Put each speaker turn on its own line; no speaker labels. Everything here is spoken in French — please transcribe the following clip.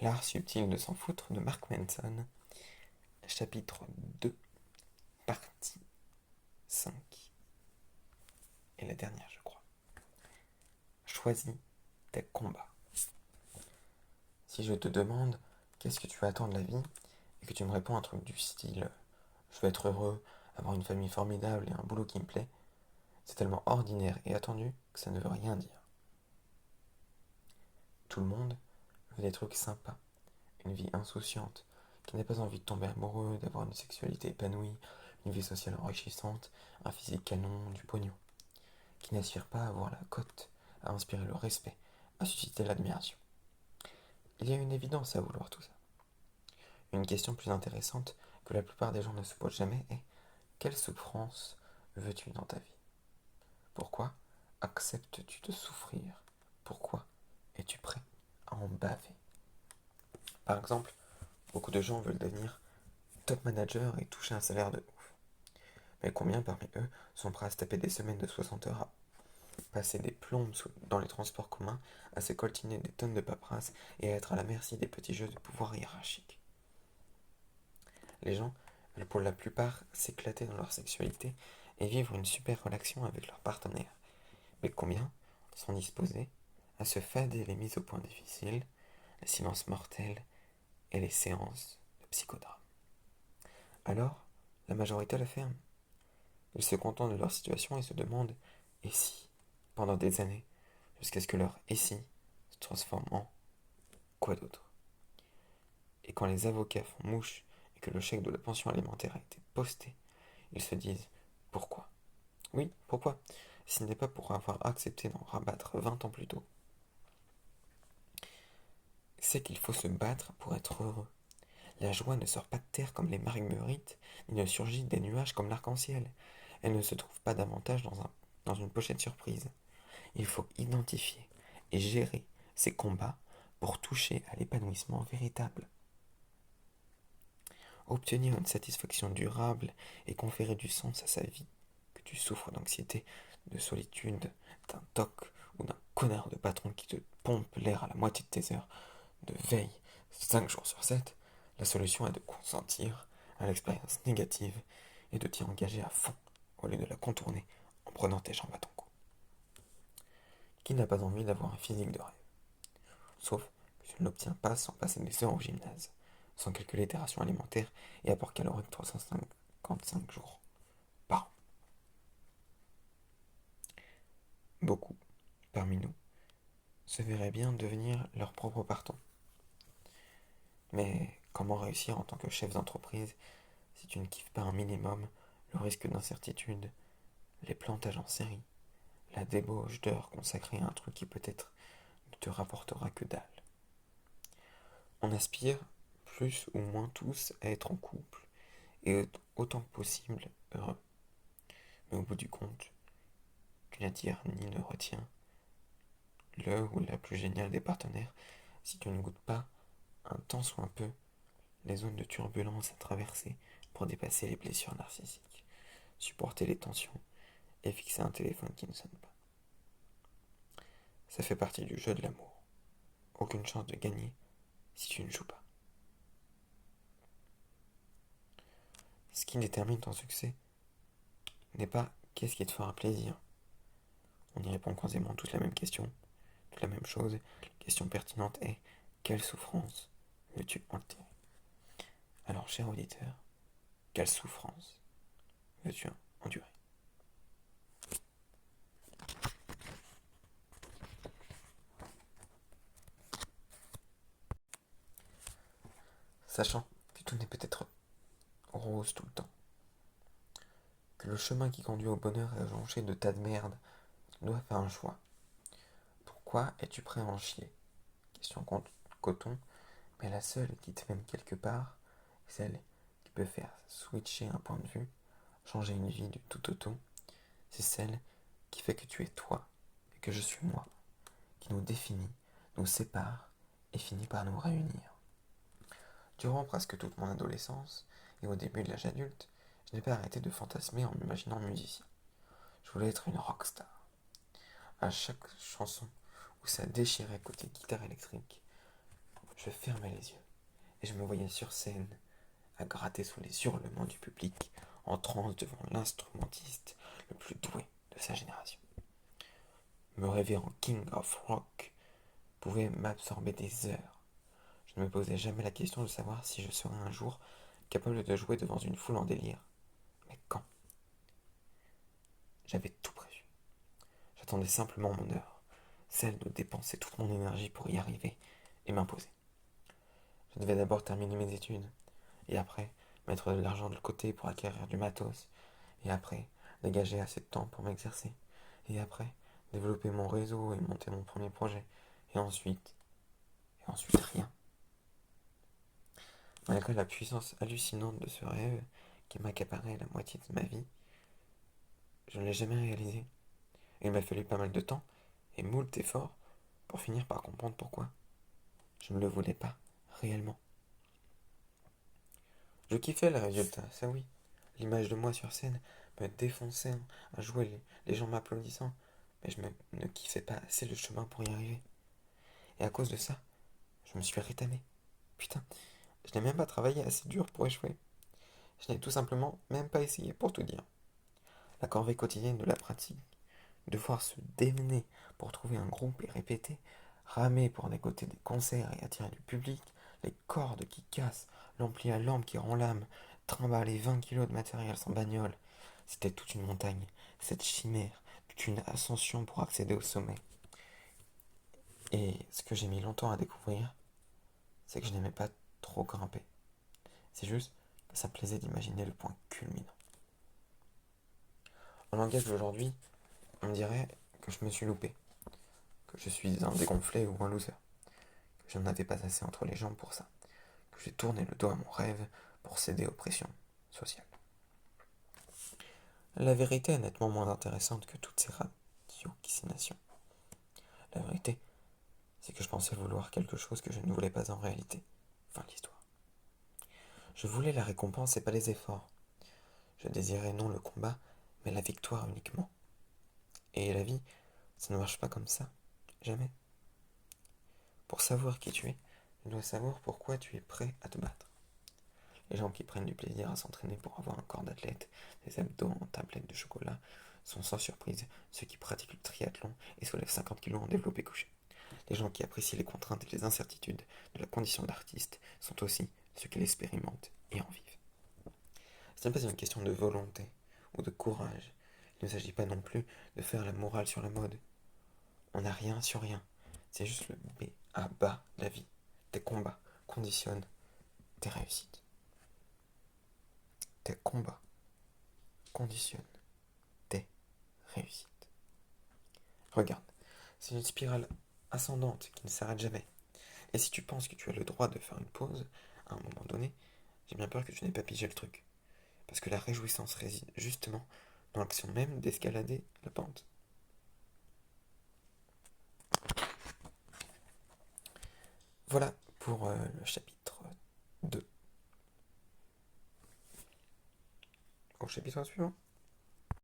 L'art subtil de s'en foutre de Mark Manson, chapitre 2, partie 5. Et la dernière, je crois. Choisis tes combats. Si je te demande qu'est-ce que tu attends de la vie et que tu me réponds un truc du style je veux être heureux, avoir une famille formidable et un boulot qui me plaît, c'est tellement ordinaire et attendu que ça ne veut rien dire. Tout le monde veut des trucs sympas, une vie insouciante, qui n'a pas envie de tomber amoureux, d'avoir une sexualité épanouie, une vie sociale enrichissante, un physique canon, du pognon, qui n'aspire pas à avoir la cote, à inspirer le respect, à susciter l'admiration. Il y a une évidence à vouloir tout ça. Une question plus intéressante que la plupart des gens ne se posent jamais est quelle souffrance veux-tu dans ta vie? Pourquoi acceptes-tu de souffrir? Pourquoi es-tu prêt à en baver? Par exemple, beaucoup de gens veulent devenir top manager et toucher un salaire de ouf. Mais combien parmi eux sont prêts à se taper des semaines de 60 heures à passer des plombes dans les transports communs, à se coltiner des tonnes de paperasse et à être à la merci des petits jeux de pouvoir hiérarchique? Les gens veulent pour la plupart s'éclater dans leur sexualité et vivre une super relation avec leur partenaire. Mais combien sont disposés à se fader les mises au point difficiles, les silences mortels et les séances de psychodrame? Alors, la majorité la ferme. Ils se contentent de leur situation et se demandent et si pendant des années, jusqu'à ce que leur et si se transforme en quoi d'autre. Et quand les avocats font mouche et que le chèque de la pension alimentaire a été posté, ils se disent pourquoi? Oui, pourquoi? Si ce n'est pas pour avoir accepté d'en rabattre 20 ans plus tôt. C'est qu'il faut se battre pour être heureux. La joie ne sort pas de terre comme les marguerites, ni ne surgit des nuages comme l'arc-en-ciel. Elle ne se trouve pas davantage dans une pochette surprise. Il faut identifier et gérer ces combats pour toucher à l'épanouissement véritable. Obtenir une satisfaction durable et conférer du sens à sa vie, que tu souffres d'anxiété, de solitude, d'un toc ou d'un connard de patron qui te pompe l'air à la moitié de tes heures de veille 5 jours sur 7, la solution est de consentir à l'expérience négative et de t'y engager à fond au lieu de la contourner en prenant tes jambes à ton cou. Qui n'a pas envie d'avoir un physique de rêve? Sauf que tu ne l'obtiens pas sans passer des heures au gymnase, sans calculer tes rations alimentaires et apport calorique 355 jours par an. Beaucoup, parmi nous, se verraient bien devenir leur propre patron. Mais comment réussir en tant que chef d'entreprise si tu ne kiffes pas un minimum le risque d'incertitude, les plantages en série, la débauche d'heures consacrées à un truc qui peut-être ne te rapportera que dalle? On aspire, plus ou moins tous, à être en couple et être autant que possible heureux. Mais au bout du compte, tu n'attires ni ne retiens le ou la plus géniale des partenaires si tu ne goûtes pas, un tant soit peu, les zones de turbulence à traverser pour dépasser les blessures narcissiques, supporter les tensions et fixer un téléphone qui ne sonne pas. Ça fait partie du jeu de l'amour. Aucune chance de gagner si tu ne joues pas. Ce qui détermine ton succès n'est pas qu'est-ce qui te fera plaisir. On y répond quasiment tous la même question, toute la même chose. La question pertinente est quelle souffrance veux-tu enterrer? Alors, cher auditeur, quelle souffrance veux-tu endurer? Sachant que tout n'est peut-être rose tout le temps, que le chemin qui conduit au bonheur est jonché de tas de merde, tu dois faire un choix. Pourquoi es-tu prêt à en chier? Question coton, mais la seule qui te mène quelque part, celle qui peut faire switcher un point de vue, changer une vie du tout au tout, c'est celle qui fait que tu es toi et que je suis moi, qui nous définit, nous sépare et finit par nous réunir. Durant presque toute mon adolescence et au début de l'âge adulte, je n'ai pas arrêté de fantasmer en m'imaginant musicien. Je voulais être une rockstar. À chaque chanson où ça déchirait côté guitare électrique, Je fermais les yeux et je me voyais sur scène, à gratter sous les hurlements du public, en transe devant l'instrumentiste le plus doué de sa génération. Me rêver en King of Rock pouvait m'absorber des heures. Je ne me posais jamais la question de savoir si je serais un jour capable de jouer devant une foule en délire. Mais quand? J'avais tout prévu. J'attendais simplement mon heure, celle de dépenser toute mon énergie pour y arriver et m'imposer. Je devais d'abord terminer mes études, et après mettre de l'argent de côté pour acquérir du matos, et après dégager assez de temps pour m'exercer, et après développer mon réseau et monter mon premier projet, et ensuite rien. Malgré la puissance hallucinante de ce rêve qui m'accaparait la moitié de ma vie, je ne l'ai jamais réalisé. Il m'a fallu pas mal de temps et moult efforts pour finir par comprendre pourquoi. Je ne le voulais pas, réellement. Je kiffais le résultat, ça oui. L'image de moi sur scène me défonçait à jouer, les gens m'applaudissant, mais ne kiffais pas assez le chemin pour y arriver. Et à cause de ça, je me suis rétamé. Putain, je n'ai même pas travaillé assez dur pour échouer. Je n'ai tout simplement même pas essayé pour tout dire. La corvée quotidienne de la pratique, devoir se démener pour trouver un groupe et répéter, ramer pour dégoter des concerts et attirer du public, les cordes qui cassent, l'ampli à lampe qui rend l'âme, trimballer 20 kilos de matériel sans bagnole. C'était toute une montagne, cette chimère, toute une ascension pour accéder au sommet. Et ce que j'ai mis longtemps à découvrir, c'est que je n'aimais pas trop grimper. C'est juste que ça me plaisait d'imaginer le point culminant. En langage d'aujourd'hui, on dirait que je me suis loupé, que je suis un dégonflé ou un loser, que je n'en avais pas assez entre les jambes pour ça, que j'ai tourné le dos à mon rêve pour céder aux pressions sociales. La vérité est nettement moins intéressante que toutes ces ratiocinations. La vérité, c'est que je pensais vouloir quelque chose que je ne voulais pas en réalité. Fin de l'histoire. Je voulais la récompense et pas les efforts. Je désirais non le combat, mais la victoire uniquement. Et la vie, ça ne marche pas comme ça. Jamais. Pour savoir qui tu es, tu dois savoir pourquoi tu es prêt à te battre. Les gens qui prennent du plaisir à s'entraîner pour avoir un corps d'athlète, des abdos en tablette de chocolat, sont sans surprise ceux qui pratiquent le triathlon et soulèvent 50 kilos en développé couché. Les gens qui apprécient les contraintes et les incertitudes de la condition d'artiste sont aussi ceux qui l'expérimentent et en vivent. Ce n'est pas une question de volonté ou de courage. Il ne s'agit pas non plus de faire la morale sur la mode. On n'a rien sur rien. C'est juste le B à bas de la vie. Tes combats conditionnent tes réussites. Tes combats conditionnent tes réussites. Regarde, c'est une spirale ascendante qui ne s'arrête jamais. Et si tu penses que tu as le droit de faire une pause, à un moment donné, j'ai bien peur que tu n'aies pas pigé le truc. Parce que la réjouissance réside justement dans l'action même d'escalader la pente. Voilà pour le chapitre 2. Au chapitre suivant.